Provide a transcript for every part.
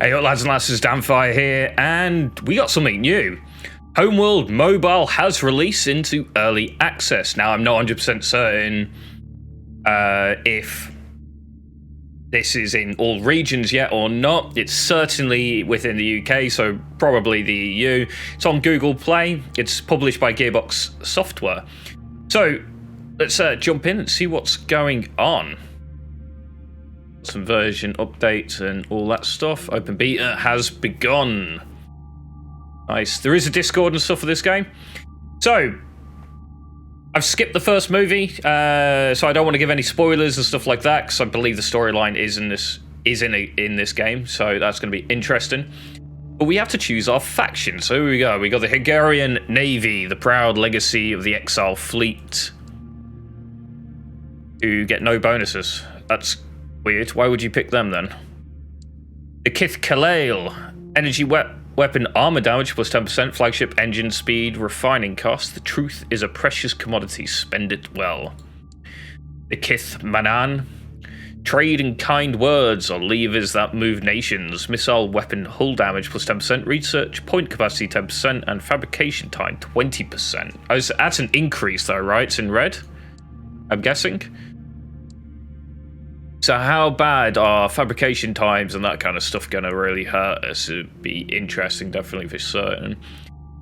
Hey up lads and lasses, Danfire here, and we got something new. Homeworld Mobile has released into early access. Now I'm not 100% certain if this is in all regions yet or not. It's certainly within the UK, so probably the EU. It's on Google Play. It's published by Gearbox Software. So let's jump in and see what's going on. Some version updates and all that stuff. Open beta has begun. Nice. There is a Discord and stuff for this game. So I've skipped the first movie, so I don't want to give any spoilers and stuff like that, because I believe the storyline is in this game, so that's going to be interesting. But we have to choose our faction. So here we go. We got the Hungarian Navy, the proud legacy of the Exile fleet, who get no bonuses. That's weird. Why would you pick them then? The Kith Kalail, energy weapon armor damage plus 10%, flagship engine speed, refining cost. The truth is a precious commodity, spend it well. The Kith Manan, trade in kind words or levers that move nations, missile weapon hull damage plus 10%, research point capacity 10%, and fabrication time 20%. Oh, so that's an increase though, right? It's in red, I'm guessing. So how bad are fabrication times and that kind of stuff going to really hurt us? It'd be interesting, definitely for certain.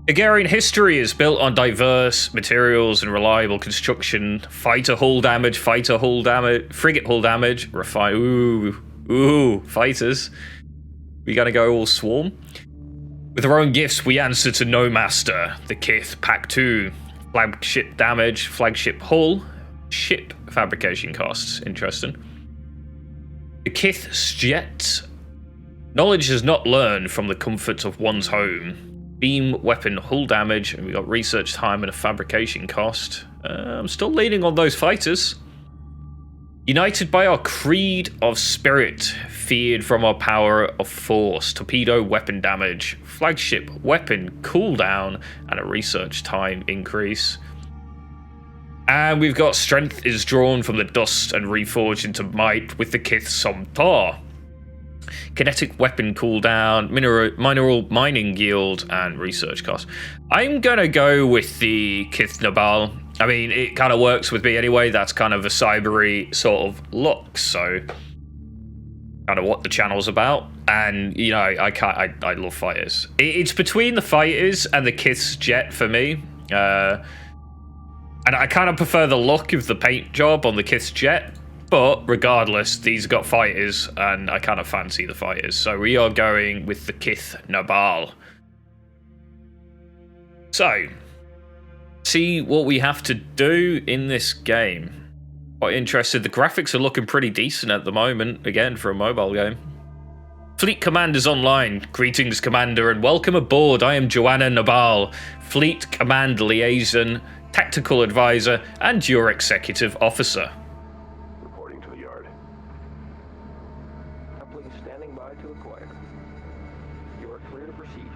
Hungarian history is built on diverse materials and reliable construction. Fighter hull damage, frigate hull damage, fighters. We gotta go all swarm. With our own gifts, we answer to no master. The Kith Pack 2, flagship damage, flagship hull, ship fabrication costs. Interesting. The Kith's jet. Knowledge is not learned from the comfort of one's home. Beam weapon hull damage, and we got research time and a fabrication cost. I'm still leaning on those fighters. United by our creed of spirit, feared from our power of force. Torpedo weapon damage, flagship weapon cooldown, and a research time increase. And we've got strength is drawn from the dust and reforged into might with the Kith Somtar. Kinetic weapon cooldown, mineral mining yield, and research cost. I'm gonna go with the Kith Nabal. I mean, it kind of works with me anyway. That's kind of a cybery sort of look, so kind of what the channel's about. And you know, I love fighters. It's between the fighters and the Kith's jet for me. And I kind of prefer the look of the paint job on the Kith's jet, but regardless, these got fighters, and I kind of fancy the fighters. So we are going with the Kith Nabal. So, see what we have to do in this game. Quite interested. The graphics are looking pretty decent at the moment, again, for a mobile game. Fleet Commanders online. Greetings, Commander, and welcome aboard. I am Joanna Nabal, Fleet Command Liaison, Tactical Advisor, and your Executive Officer. Reporting to the yard. Please standing by to acquire. You are clear to proceed.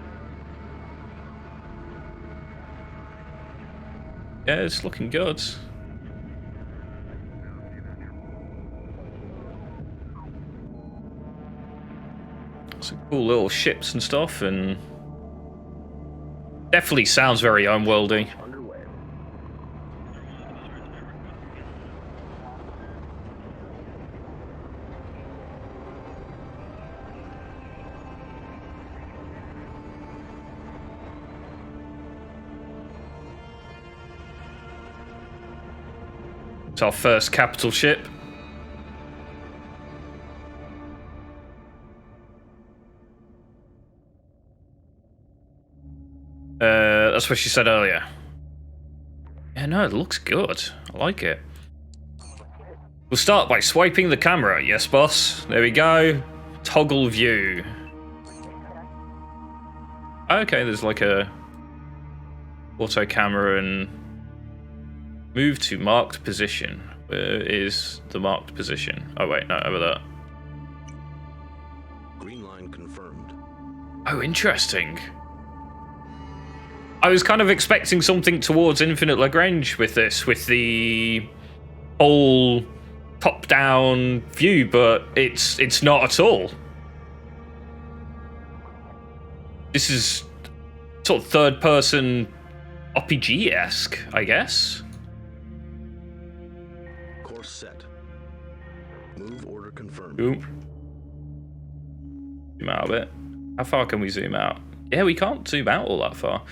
Yeah, it's looking good. Some cool little ships and stuff, and definitely sounds very Homeworldy. It's our first capital ship. That's what she said earlier. Yeah, no, it looks good. I like it. We'll start by swiping the camera. Yes, boss. There we go. Toggle view. Okay, there's like a auto camera and move to marked position. Where is the marked position? Oh wait, no, over there. Green line confirmed. Oh, interesting. I was kind of expecting something towards Infinite Lagrange with this, with the whole top-down view, but it's not at all. This is sort of third-person RPG-esque, I guess. Course set. Move order confirmed. Ooh. Zoom out a bit. How far can we zoom out? Yeah, we can't zoom out all that far.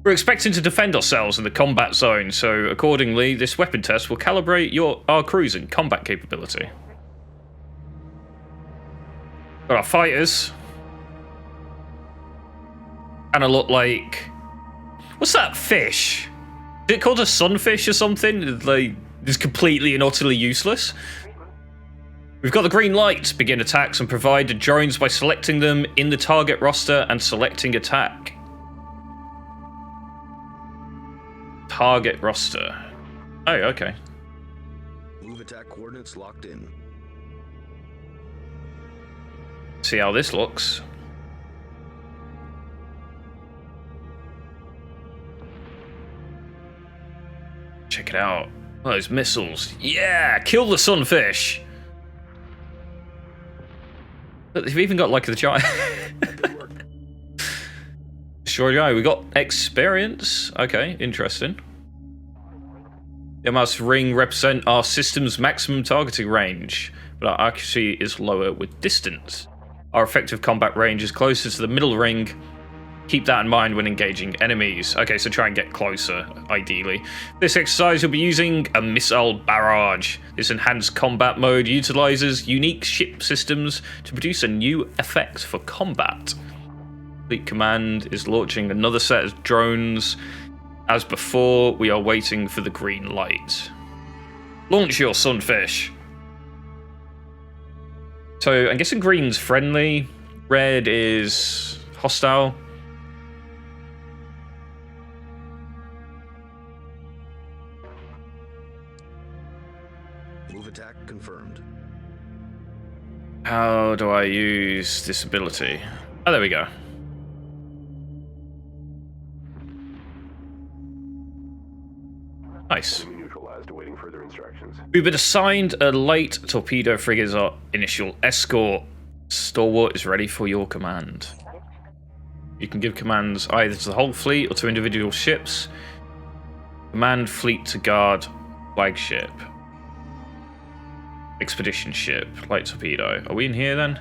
We're expecting to defend ourselves in the combat zone, so accordingly, this weapon test will calibrate our crews and combat capability. Got our fighters. Kinda look like... What's that fish? Is it called a sunfish or something? Like, it's completely and utterly useless. We've got the green light to begin attacks and provide the drones by selecting them in the target roster and selecting attack. Target roster. Oh, okay. Move attack coordinates locked in. See how this looks. Check it out. Oh, those missiles. Yeah! Kill the sunfish! Look, they've even got like the giant. Sure, yeah, we got experience. Okay, interesting. The mouse ring represent our system's maximum targeting range, but our accuracy is lower with distance. Our effective combat range is closer to the middle ring. Keep that in mind when engaging enemies. Okay, so try and get closer, ideally. This exercise will be using a missile barrage. This enhanced combat mode utilizes unique ship systems to produce a new effect for combat. Fleet Command is launching another set of drones. As before, we are waiting for the green light. Launch your sunfish. So, I'm guessing green's friendly. Red is hostile. Move attack confirmed. How do I use this ability? Oh, there we go. Nice. Neutralized, awaiting further instructions. We've been assigned a light torpedo frigate as our initial escort. Stalwart is ready for your command. You can give commands either to the whole fleet or to individual ships. Command fleet to guard flagship. Expedition ship, light torpedo. Are we in here then?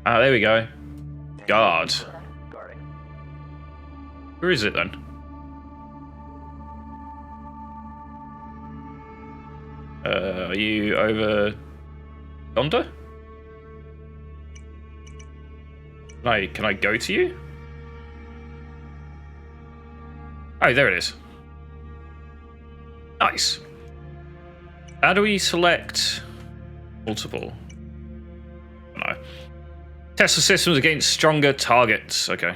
Ah, there we go. Guard. Guarding. Where is it then? Are you over yonder? Can I go to you? Oh, there it is. Nice. How do we select multiple? No. Test the systems against stronger targets. Okay.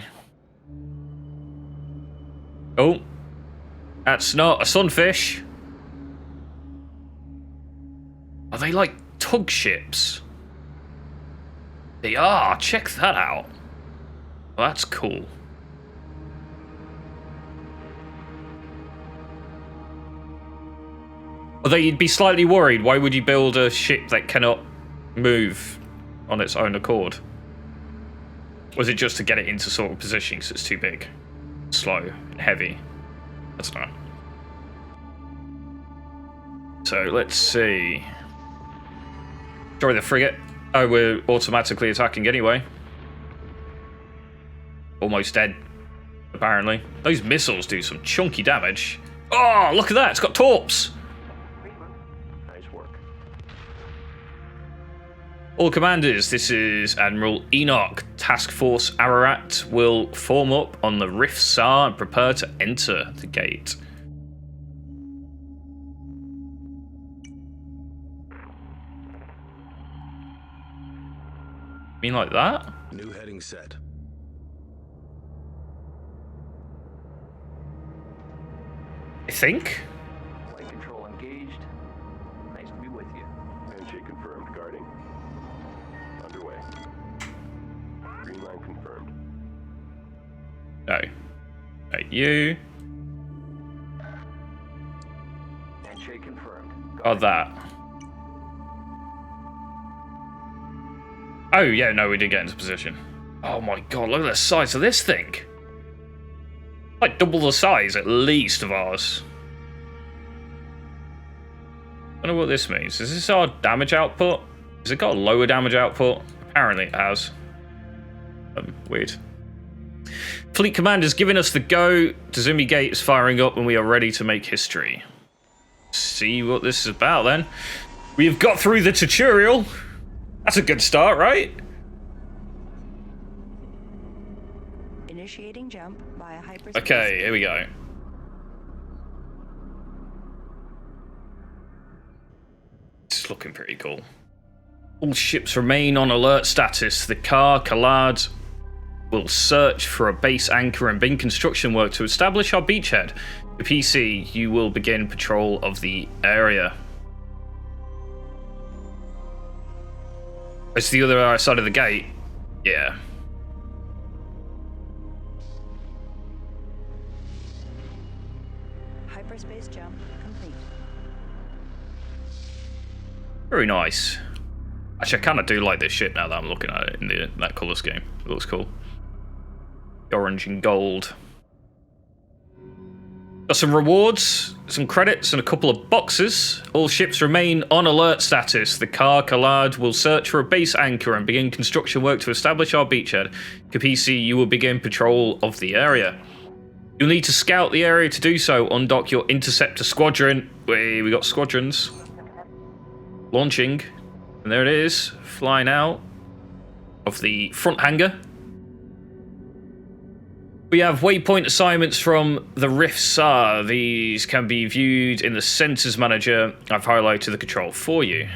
Oh. That's not a sunfish. Are they like tug ships? They are. Check that out. Well, that's cool. Although you'd be slightly worried, why would you build a ship that cannot move on its own accord? Was it just to get it into sort of position because it's too big, slow, and heavy? I don't know. So let's see. Destroy the frigate. Oh, we're automatically attacking anyway. Almost dead, apparently. Those missiles do some chunky damage. Oh, look at that! It's got torps! Nice work. All commanders, this is Admiral Enoch. Task Force Ararat will form up on the Rift Sar and prepare to enter the gate. Mean like that? New heading set. I think. Flight control engaged. Nice to be with you. Handshake confirmed. Guarding. Underway. Green line confirmed. No. Right, you. Handshake confirmed. Got that. Oh, yeah, no, we did get into position. Oh my god, look at the size of this thing. Like double the size, at least, of ours. I don't know what this means. Is this our damage output? Has it got a lower damage output? Apparently it has. Weird. Fleet Command has given us the go. Tazumi Gate is firing up and we are ready to make history. See what this is about then. We've got through the tutorial. That's a good start, right? Initiating jump via hyperspace. Okay, here we go. It's looking pretty cool. All ships remain on alert status. The Khalad will search for a base anchor and begin construction work to establish our beachhead. The PC, you will begin patrol of the area. It's the other side of the gate. Yeah. Hyperspace jump complete. Very nice. Actually, I kind of do like this ship now that I'm looking at it in that colour scheme. It looks cool. Orange and gold. Got some rewards, some credits, and a couple of boxes. All ships remain on alert status. The Khalad will search for a base anchor and begin construction work to establish our beachhead. Kapisi, you will begin patrol of the area. You'll need to scout the area to do so. Undock your interceptor squadron. We got squadrons. Launching. And there it is, flying out of the front hangar. We have waypoint assignments from the Rift SAR. These can be viewed in the Sensors Manager. I've highlighted the control for you.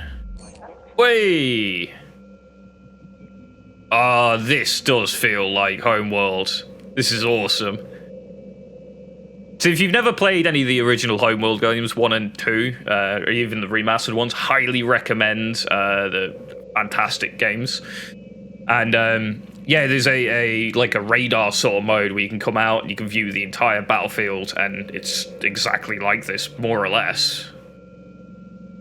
Way! Ah, this does feel like Homeworld. This is awesome. So if you've never played any of the original Homeworld games, 1 and 2, or even the remastered ones, highly recommend the fantastic games. And yeah, there's a radar sort of mode where you can come out and you can view the entire battlefield, and it's exactly like this, more or less.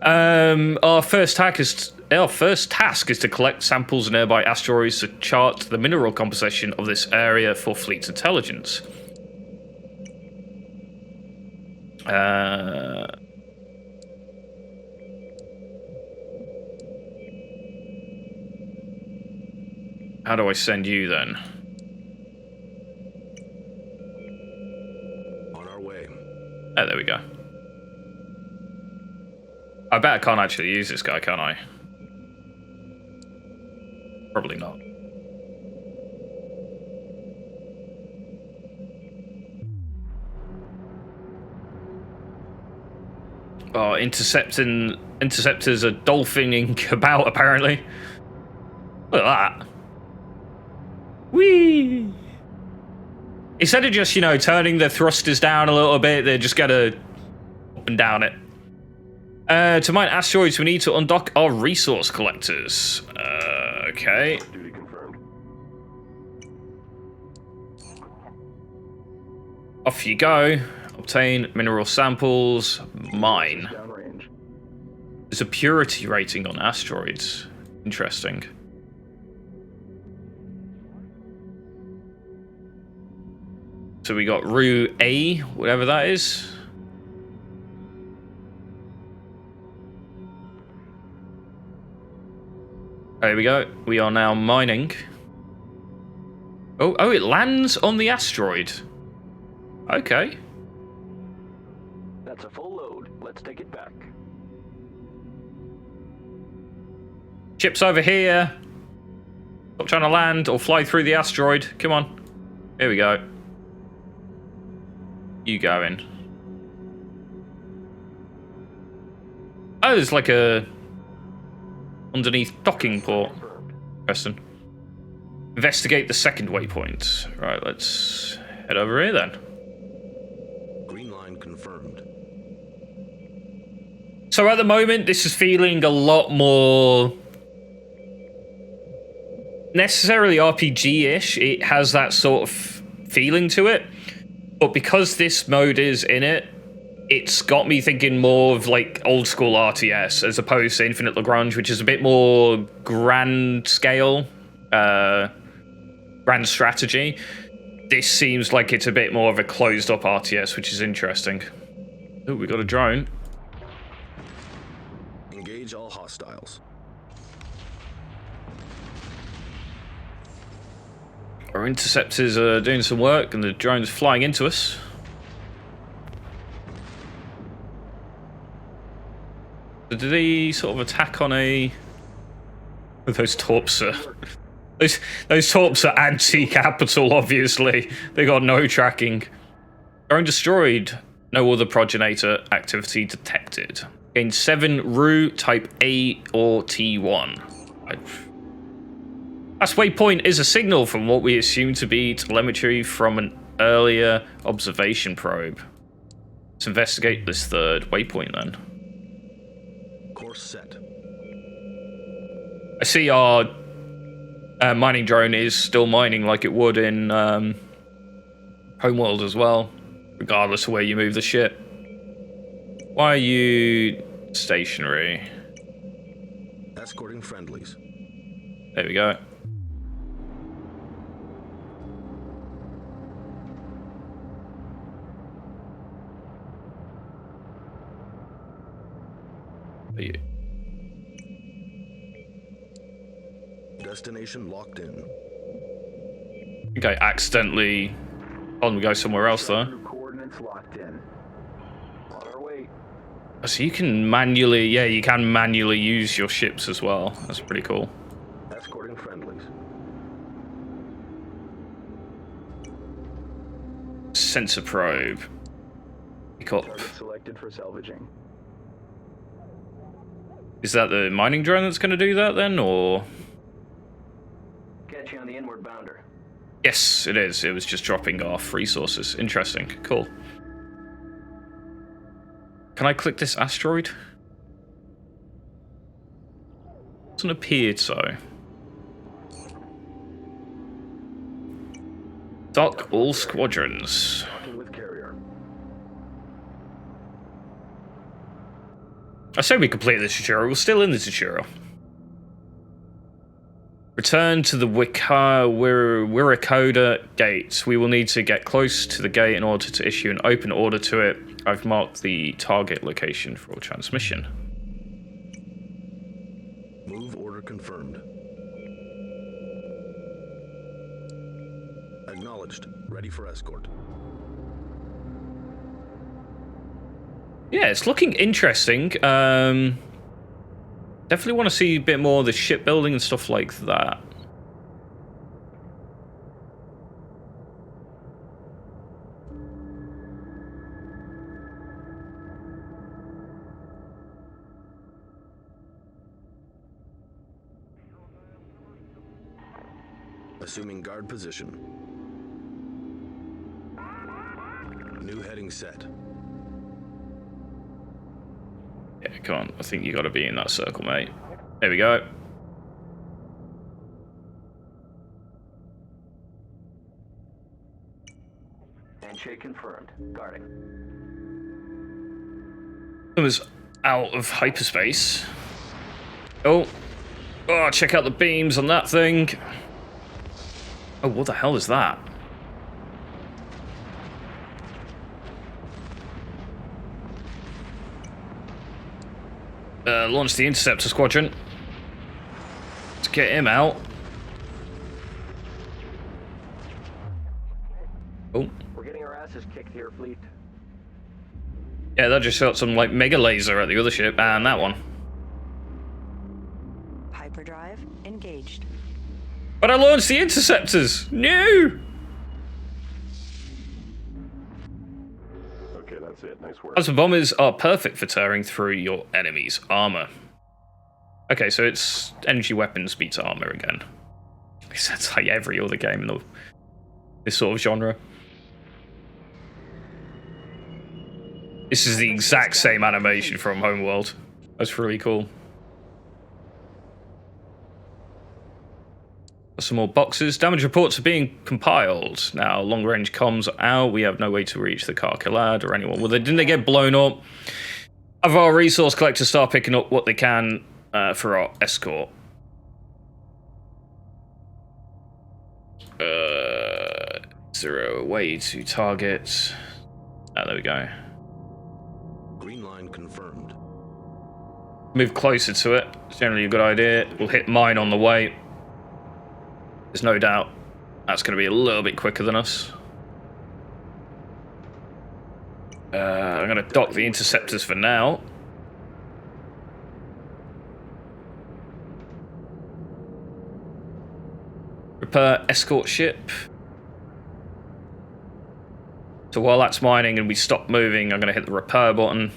Our first task is to collect samples of nearby asteroids to chart the mineral composition of this area for fleet intelligence. How do I send you then? On our way. Oh, there we go. I bet I can't actually use this guy, can I? Probably not. Oh, interceptors are dolphining about, apparently. Look at that. Whee! Instead of just, turning the thrusters down a little bit, they're just gonna up and down it. To mine asteroids, we need to undock our resource collectors. Okay. Duty confirmed. Off you go. Obtain mineral samples. Mine. Downrange. There's a purity rating on asteroids. Interesting. So we got Rue A, whatever that is. There we go. We are now mining. Oh, it lands on the asteroid. Okay. That's a full load. Let's take it back. Ship's over here. Stop trying to land or fly through the asteroid. Come on. Here we go. You go in. Oh, there's like a underneath docking port. Interesting. Investigate the second waypoint. Right, let's head over here then. Green line confirmed. So at the moment, this is feeling a lot more necessarily RPG-ish. It has that sort of feeling to it. But because this mode is in it, it's got me thinking more of like old school RTS as opposed to Infinite Lagrange, which is a bit more grand scale, rather grand strategy. This seems like it's a bit more of a closed up RTS, which is interesting. Oh, we got a drone. Engage all hostiles. Our interceptors are doing some work and the drone's flying into us. Did he sort of attack on a... Those torps are... Those torps are anti-capital, obviously. They got no tracking. Drone destroyed. No other progenitor activity detected. Gained 7 RU type A or T1. Last waypoint is a signal from what we assume to be telemetry from an earlier observation probe. Let's investigate this third waypoint then. Course set. I see our mining drone is still mining like it would in Homeworld as well, regardless of where you move the ship. Why are you stationary? Escorting friendlies. There we go. Destination locked in. I think I accidentally... Oh, we go somewhere else though. Coordinates locked in. On our way. So you can manually... Yeah, you can manually use your ships as well. That's pretty cool. Escorting friendlies. Sensor probe. Pick up. Target selected for salvaging. Is that the mining drone that's going to do that then, or...? Catch you on the inward bounder. Yes, it is. It was just dropping off resources. Interesting. Cool. Can I click this asteroid? Doesn't appear so. Dock all squadrons. Talking with carrier. I say we complete this tutorial. We're still in the tutorial. Return to the Wiracoda gate. We will need to get close to the gate in order to issue an open order to it. I've marked the target location for transmission. Move order confirmed. Acknowledged. Ready for escort. Yeah, it's looking interesting. Definitely want to see a bit more of the shipbuilding and stuff like that. Assuming guard position. New heading set. Yeah, come on. I think you got to be in that circle, mate. There we go. Handshake confirmed. Guarding. It was out of hyperspace. Oh. Oh, check out the beams on that thing. Oh, what the hell is that? Launch the interceptor squadron. Let's get him out. Oh. We're getting our asses kicked here, fleet. Yeah, that just shot some like mega laser at the other ship and that one. Hyperdrive engaged. But I launched the interceptors! No! Okay, that's it. Nice work. Plasma bombers are perfect for tearing through your enemy's armor. Okay, so it's energy weapons beats armor again. That's like every other game in this sort of genre. This is the exact same animation from Homeworld. That's really cool. Some more boxes. Damage reports are being compiled. Now, long-range comms are out. We have no way to reach the Carcalad or anyone. Well, didn't they get blown up? Have our resource collectors start picking up what they can for our escort. Is there a way to target? Oh, there we go. Green line confirmed. Move closer to it. It's generally a good idea. We'll hit mine on the way. There's no doubt that's going to be a little bit quicker than us. I'm going to dock the interceptors for now. Repair escort ship. So while that's mining and we stop moving, I'm going to hit the repair button.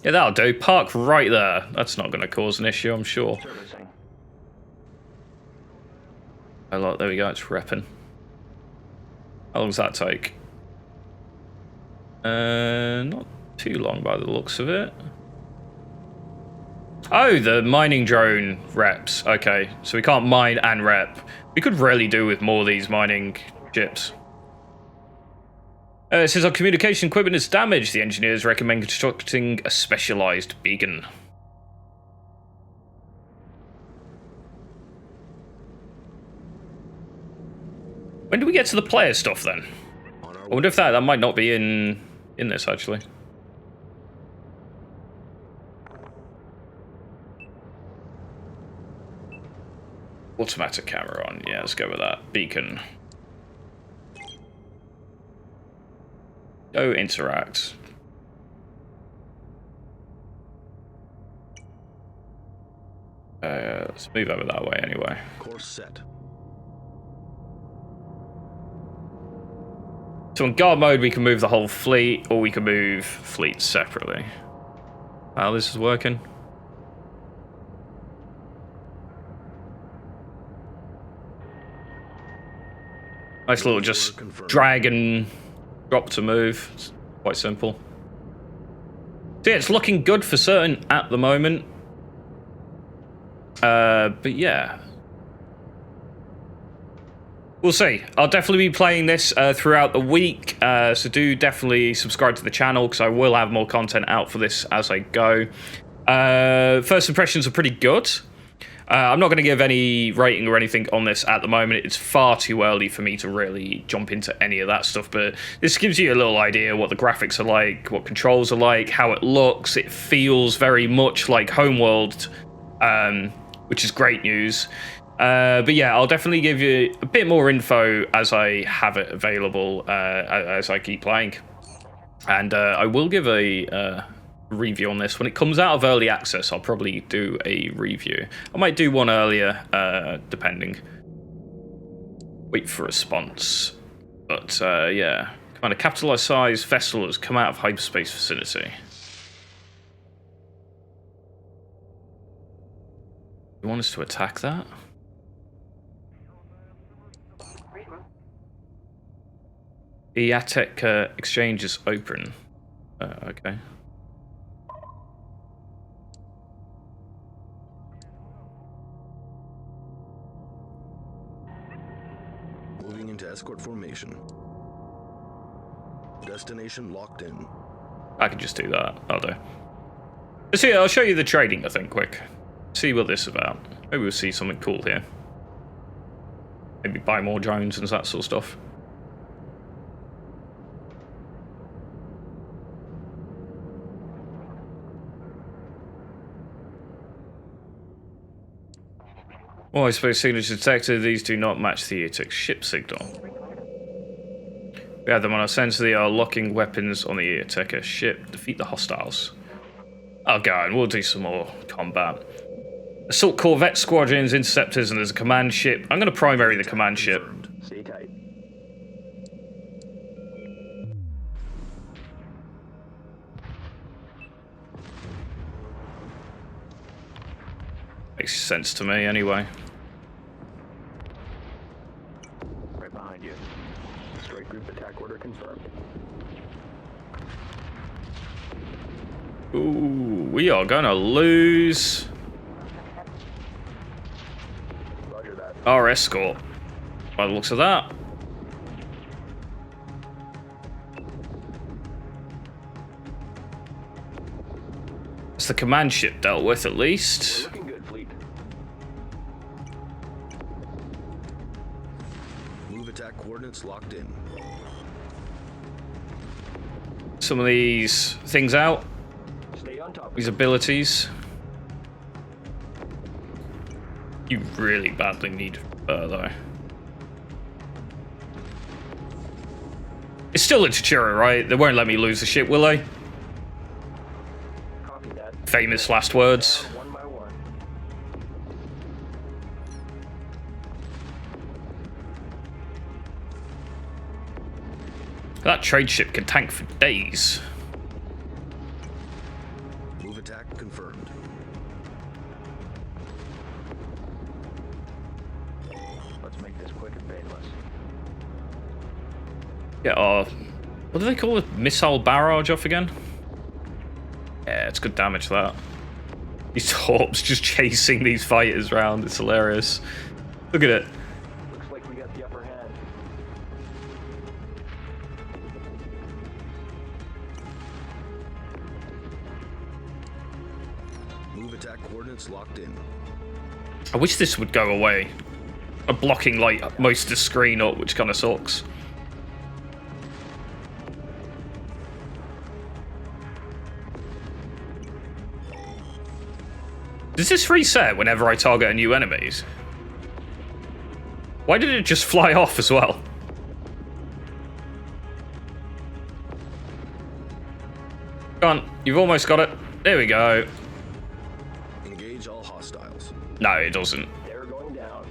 Yeah, that'll do. Park right there. That's not going to cause an issue, I'm sure. Servicing. Oh, look, there we go. It's repping. How long does that take? Not too long by the looks of it. Oh, the mining drone reps. Okay, so we can't mine and rep. We could really do with more of these mining ships. It says our communication equipment is damaged. The engineers recommend constructing a specialized beacon. When do we get to the player stuff then? I wonder if that might not be in this actually. Automatic camera on. Yeah, let's go with that. Beacon. Go interact. Let's move over that way anyway. Course set. So in guard mode, we can move the whole fleet, or we can move fleets separately. Wow, this is working. Nice little just drag and drop to move. It's quite simple. So yeah, it's looking good for certain at the moment. But yeah. We'll see. I'll definitely be playing this throughout the week. So do definitely subscribe to the channel because I will have more content out for this as I go. First impressions are pretty good. I'm not going to give any rating or anything on this at the moment. It's far too early for me to really jump into any of that stuff, but this gives you a little idea what the graphics are like, what controls are like, how it looks. It feels very much like Homeworld, which is great news. But yeah, I'll definitely give you a bit more info as I have it available as I keep playing. And I will give a review on this when it comes out of early access. I'll probably do a review. I might do one earlier, depending. Wait for response. But yeah, kind of capitalized size vessel has come out of hyperspace vicinity. You want us to attack that? The Atek exchange is open. Okay. Moving into escort formation. Destination locked in. I can just do that. I'll do. See, I'll show you the trading, I think, quick. See what this is about. Maybe we'll see something cool here. Maybe buy more drones and that sort of stuff. Oh, I suppose signature detected. These do not match the Atek ship signal. We have them on our sensor. They are locking weapons on the Atek ship. Defeat the hostiles. I'll go and we'll do some more combat. Assault corvette squadrons, interceptors, and there's a command ship. I'm going to primary the command ship. Stay tight. Makes sense to me anyway. Right behind you. Strike group attack order confirmed. Ooh, we are going to lose Roger that. our escort. By the looks of that. It's the command ship dealt with at least. Looking good, fleet. Coordinates locked in. Some of these things out. Stay on top. These abilities. You really badly need though. It's still a tutorial, right? They won't let me lose the ship, will they? Copy that. Famous last words. One by one. That trade ship can tank for days. Move attack confirmed. Let's make this quick and painless. Yeah, what do they call it? Missile barrage off again? Yeah, it's good damage, that. These torps just chasing these fighters around. It's hilarious. Look at it. Looks like we got the upper hand. Move attack coordinates locked in. I wish this would go away. I'm blocking like most of the screen up, which kind of sucks. Does this reset whenever I target a new enemies? Why did it just fly off as well? Come on, you've almost got it. There we go. Engage all hostiles. No, it doesn't. They're going down.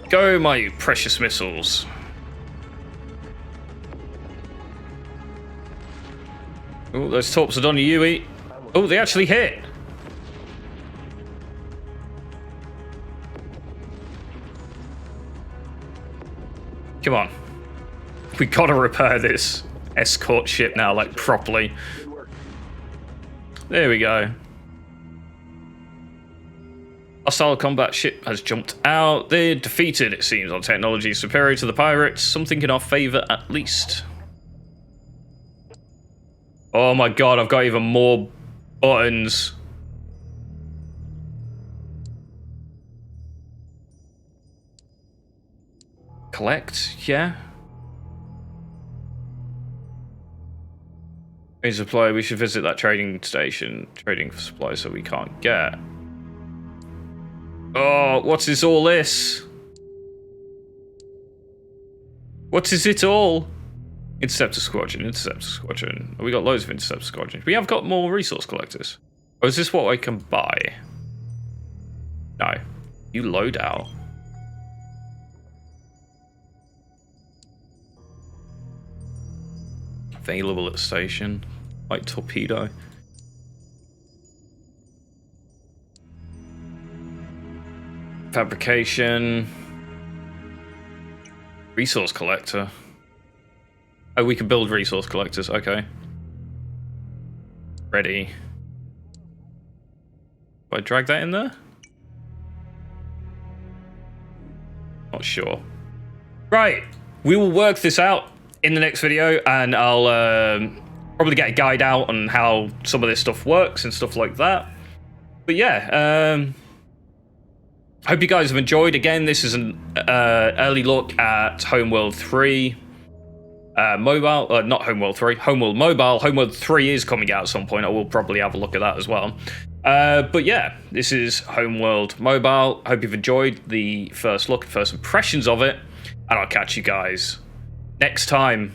Go, my precious missiles. Oh, those torps are done to you, Yui. Oh, they actually hit. Come on. We gotta repair this escort ship now, like, properly. Good work. There we go. Hostile combat ship has jumped out. They're defeated, it seems, on technology superior to the pirates. Something in our favor, at least. Oh my god, I've got even more buttons. Collect, yeah. Any supply, we should visit that trading station. Trading for supplies that we can't get. Oh, what is all this? What is it all? Interceptor Squadron, Interceptor Squadron. Oh, we got loads of Interceptor Squadrons. We have got more resource collectors. Or is this what I can buy? No. You loadout. Available at the station. Light torpedo. Fabrication. Resource collector. Oh, we can build resource collectors. Okay. Ready. Do I drag that in there? Not sure. Right. We will work this out in the next video, and I'll probably get a guide out on how some of this stuff works and stuff like that. But yeah, hope you guys have enjoyed. Again, this is an early look at Homeworld 3. Mobile, not Homeworld 3, Homeworld Mobile. Homeworld 3 is coming out at some point. I will probably have a look at that as well. But yeah, this is Homeworld Mobile. Hope you've enjoyed the first look, first impressions of it, and I'll catch you guys next time.